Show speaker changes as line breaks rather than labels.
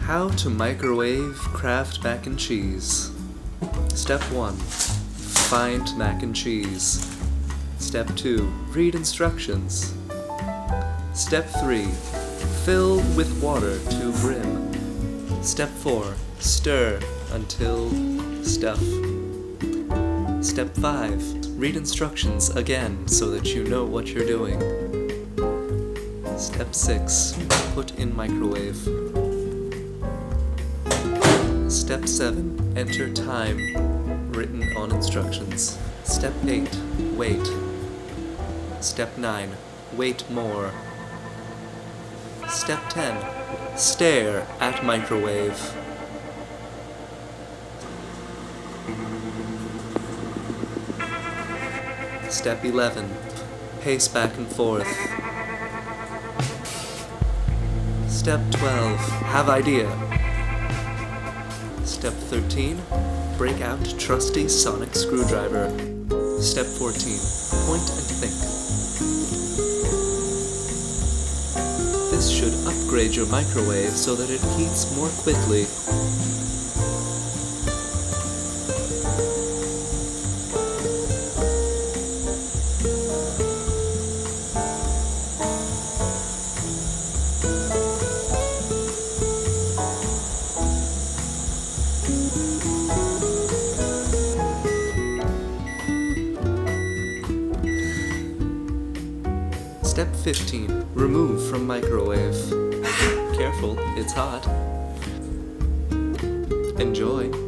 How to microwave Kraft mac and cheese. Step 1. Find mac and cheese. Step 2. Read instructions. Step 3. Fill with water to brim. Step 4. Stir until stuff. Step 5. Read instructions again so that you know what you're doing. Step 6. Put in microwave. Step 7. Enter time written on instructions. Step 8. Wait. Step 9. Wait more. Step 10. Stare at microwave. Step 11. Pace back and forth. Step 12. Have idea. Step 13. Break out trusty sonic screwdriver. Step 14. Point and think. This should upgrade your microwave so that it heats more quickly. Step 15. Remove from microwave. Careful, it's hot. Enjoy.